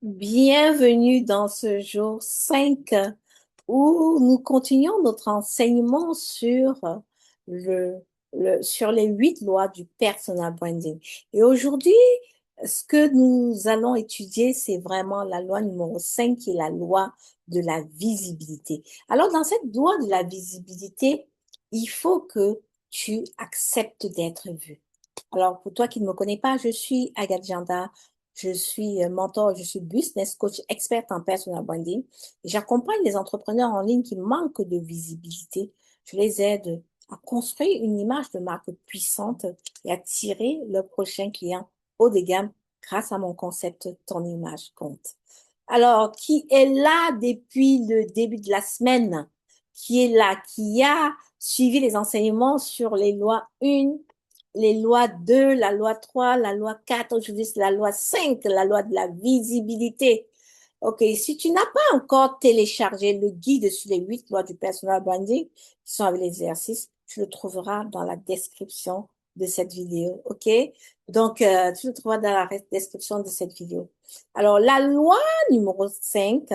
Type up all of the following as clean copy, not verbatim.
Bienvenue dans ce jour 5 où nous continuons notre enseignement sur le, sur les 8 lois du personal branding. Et aujourd'hui, ce que nous allons étudier, c'est vraiment la loi numéro 5 qui est la loi de la visibilité. Alors, dans cette loi de la visibilité, il faut que tu acceptes d'être vu. Alors, pour toi qui ne me connais pas, je suis Agathe Janda. Je suis mentor, je suis business coach experte en personal branding. J'accompagne les entrepreneurs en ligne qui manquent de visibilité. Je les aide à construire une image de marque puissante et à tirer leur prochain client haut de gamme grâce à mon concept Ton image compte. Alors, qui est là depuis le début de la semaine, qui est là, qui a suivi les enseignements sur les lois 1, les lois 2, la loi 3, la loi 4, aujourd'hui c'est la loi 5, la loi de la visibilité. OK, si tu n'as pas encore téléchargé le guide sur les 8 lois du personal branding, qui sont avec les exercices, tu le trouveras dans la description de cette vidéo. OK? Donc, tu le trouveras dans la description de cette vidéo. Alors, la loi numéro 5,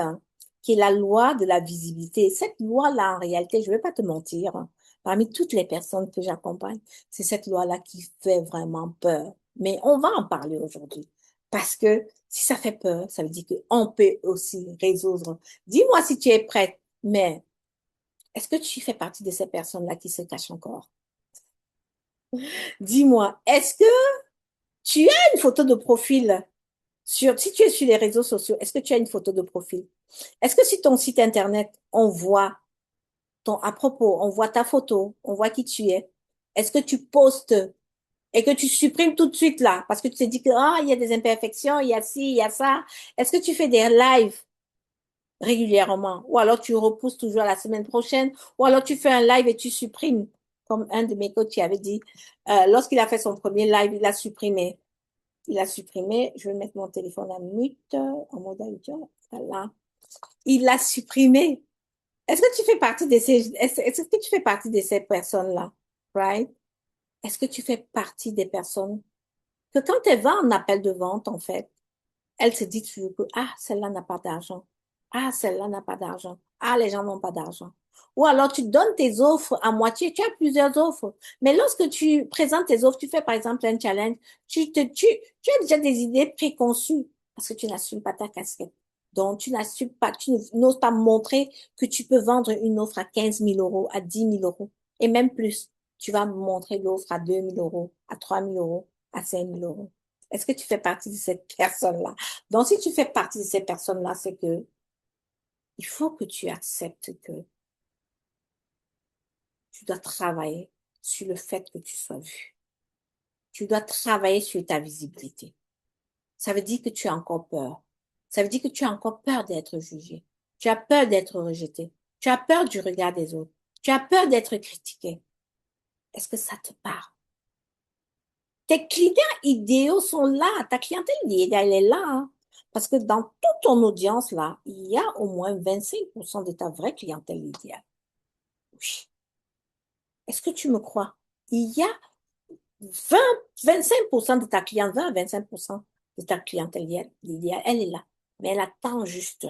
qui est la loi de la visibilité. Cette loi-là, en réalité, je ne vais pas te mentir, parmi toutes les personnes que j'accompagne, c'est cette loi-là qui fait vraiment peur. Mais on va en parler aujourd'hui. Parce que si ça fait peur, ça veut dire qu'on peut aussi résoudre. Dis-moi si tu es prête, mais est-ce que tu fais partie de ces personnes-là qui se cachent encore? Dis-moi, est-ce que tu as une photo de profil si tu es sur les réseaux sociaux, est-ce que tu as une photo de profil? Est-ce que sur ton site internet, on voit à propos, on voit ta photo, on voit qui tu es? Est-ce que tu postes et que tu supprimes tout de suite là parce que tu te dis que il y a des imperfections, il y a ci, il y a ça. Est-ce que tu fais des lives régulièrement ou alors tu repousses toujours à la semaine prochaine ou alors tu fais un live et tu supprimes comme un de mes coachs qui avait dit lorsqu'il a fait son premier live, il a supprimé. Il a supprimé. Je vais mettre mon téléphone en mute, en mode audio. Voilà. Il l'a supprimé. Est-ce que tu fais partie de est-ce que tu fais partie de ces personnes-là? Right? Est-ce que tu fais partie des personnes que quand elle va en appel de vente, en fait, elle se dit toujours que, ah, celle-là n'a pas d'argent. Ah, celle-là n'a pas d'argent. Ah, les gens n'ont pas d'argent. Ou alors, tu donnes tes offres à moitié. Tu as plusieurs offres. Mais lorsque tu présentes tes offres, tu fais par exemple un challenge, tu as déjà des idées préconçues parce que tu n'assumes pas ta casquette. Donc, tu n'assumes pas, tu n'oses pas montrer que tu peux vendre une offre à 15 000 euros, à 10 000 euros et même plus. Tu vas montrer l'offre à 2 000 euros, à 3 000 euros, à 5 000 euros. Est-ce que tu fais partie de cette personne-là? Donc, si tu fais partie de ces personnes-là, c'est que il faut que tu acceptes que tu dois travailler sur le fait que tu sois vu. Tu dois travailler sur ta visibilité. Ça veut dire que tu as encore peur. Ça veut dire que tu as encore peur d'être jugé. Tu as peur d'être rejeté. Tu as peur du regard des autres. Tu as peur d'être critiqué. Est-ce que ça te parle? Tes clients idéaux sont là. Ta clientèle idéale, elle est là, hein. Parce que dans toute ton audience, là, il y a au moins 25% de ta vraie clientèle idéale. Oui. Est-ce que tu me crois? Il y a 25% de ta clientèle, 20 à 25% de ta clientèle idéale, elle est là. Mais elle attend juste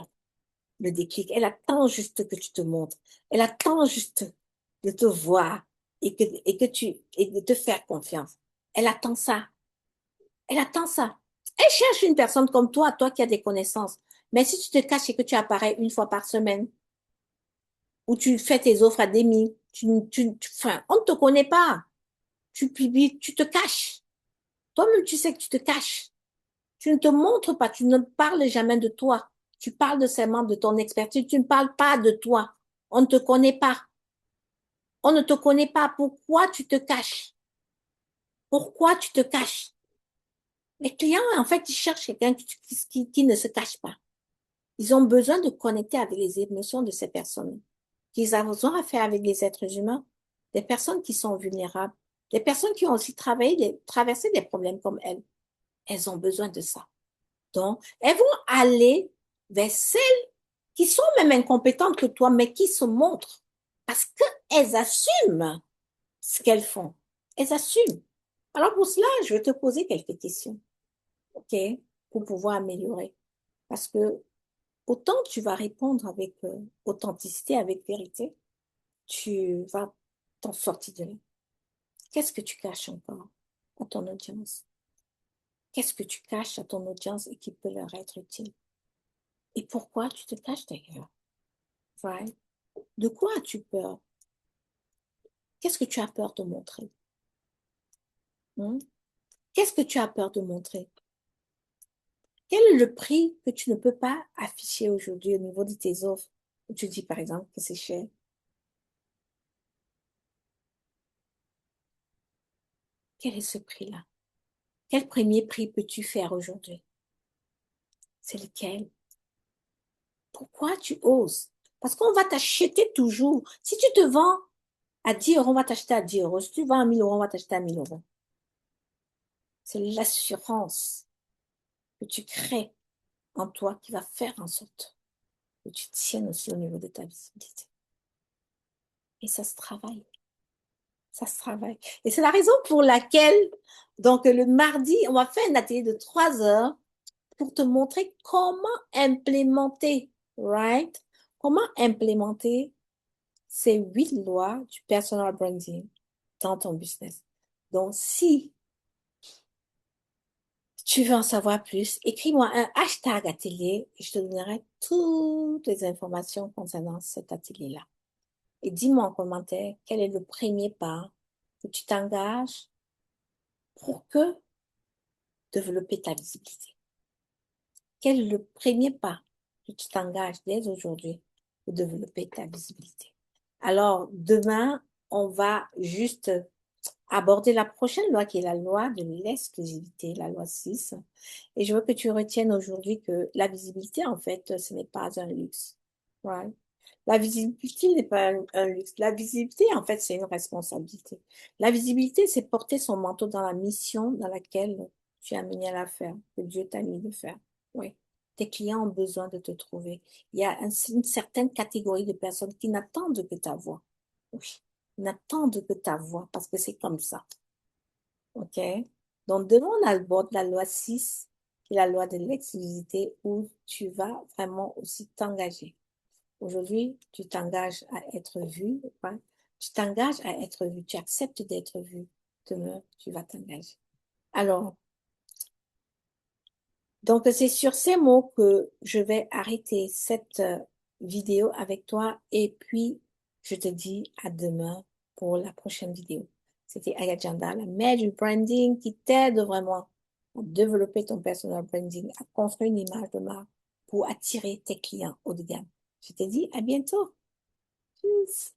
le déclic. Elle attend juste que tu te montres. Elle attend juste de te voir et de te faire confiance. Elle attend ça. Elle attend ça. Elle cherche une personne comme toi qui a des connaissances. Mais si tu te caches et que tu apparais une fois par semaine, ou tu fais tes offres à demi, enfin, on ne te connaît pas. Tu publies, tu te caches. Toi-même, tu sais que tu te caches. Tu ne te montres pas, tu ne parles jamais de toi. Tu parles seulement de ton expertise, tu ne parles pas de toi. On ne te connaît pas. On ne te connaît pas. Pourquoi tu te caches? Pourquoi tu te caches? Les clients, en fait, ils cherchent quelqu'un qui ne se cache pas. Ils ont besoin de connecter avec les émotions de ces personnes. Qu'ils ont besoin à faire avec les êtres humains, des personnes qui sont vulnérables, des personnes qui ont aussi traversé des problèmes comme elles. Elles ont besoin de ça. Donc, elles vont aller vers celles qui sont même incompétentes que toi, mais qui se montrent parce qu'elles assument ce qu'elles font. Elles assument. Alors pour cela, je vais te poser quelques questions, OK, pour pouvoir améliorer. Parce que autant tu vas répondre avec authenticité, avec vérité, tu vas t'en sortir de là. Qu'est-ce que tu caches encore à ton audience? Qu'est-ce que tu caches à ton audience et qui peut leur être utile? Et pourquoi tu te caches d'ailleurs? Right? De quoi as-tu peur? Qu'est-ce que tu as peur de montrer? Hmm? Qu'est-ce que tu as peur de montrer? Quel est le prix que tu ne peux pas afficher aujourd'hui au niveau de tes offres? Tu dis par exemple que c'est cher. Quel est ce prix-là? Quel premier prix peux-tu faire aujourd'hui? C'est lequel? Pourquoi tu oses? Parce qu'on va t'acheter toujours. Si tu te vends à 10 euros, on va t'acheter à 10 euros. Si tu vends à 1000 euros, on va t'acheter à 1000 euros. C'est l'assurance que tu crées en toi qui va faire en sorte que tu tiennes aussi au niveau de ta visibilité. Et ça se travaille. Ça se travaille. Et c'est la raison pour laquelle, donc le mardi, on va faire un atelier de 3 heures pour te montrer comment implémenter, right? Comment implémenter ces 8 lois du personal branding dans ton business. Donc, si tu veux en savoir plus, écris-moi un hashtag atelier et je te donnerai toutes les informations concernant cet atelier-là. Et dis-moi en commentaire quel est le premier pas que tu t'engages pour que développer ta visibilité. Quel est le premier pas que tu t'engages dès aujourd'hui pour développer ta visibilité? Alors, demain, on va juste aborder la prochaine loi qui est la loi de l'exclusivité, la loi 6. Et je veux que tu retiennes aujourd'hui que la visibilité, en fait, ce n'est pas un luxe. Right? La visibilité n'est pas un luxe. La visibilité, en fait, c'est une responsabilité. La visibilité, c'est porter son manteau dans la mission dans laquelle tu es amené à la faire, que Dieu t'a mis de faire. Oui. Tes clients ont besoin de te trouver. Il y a une certaine catégorie de personnes qui n'attendent que ta voix. Oui. Ils n'attendent que ta voix parce que c'est comme ça. OK? Donc, demain, on aborde la loi 6, qui est la loi de l'exclusivité, où tu vas vraiment aussi t'engager. Aujourd'hui, tu t'engages à être vu, hein? Tu t'engages à être vu, tu acceptes d'être vu. Demain, tu vas t'engager. Alors, donc c'est sur ces mots que je vais arrêter cette vidéo avec toi et puis je te dis à demain pour la prochaine vidéo. C'était Ayajanda, la mère du branding qui t'aide vraiment à développer ton personal branding, à construire une image de marque pour attirer tes clients haut de gamme. Je te dis à bientôt. Tschüss.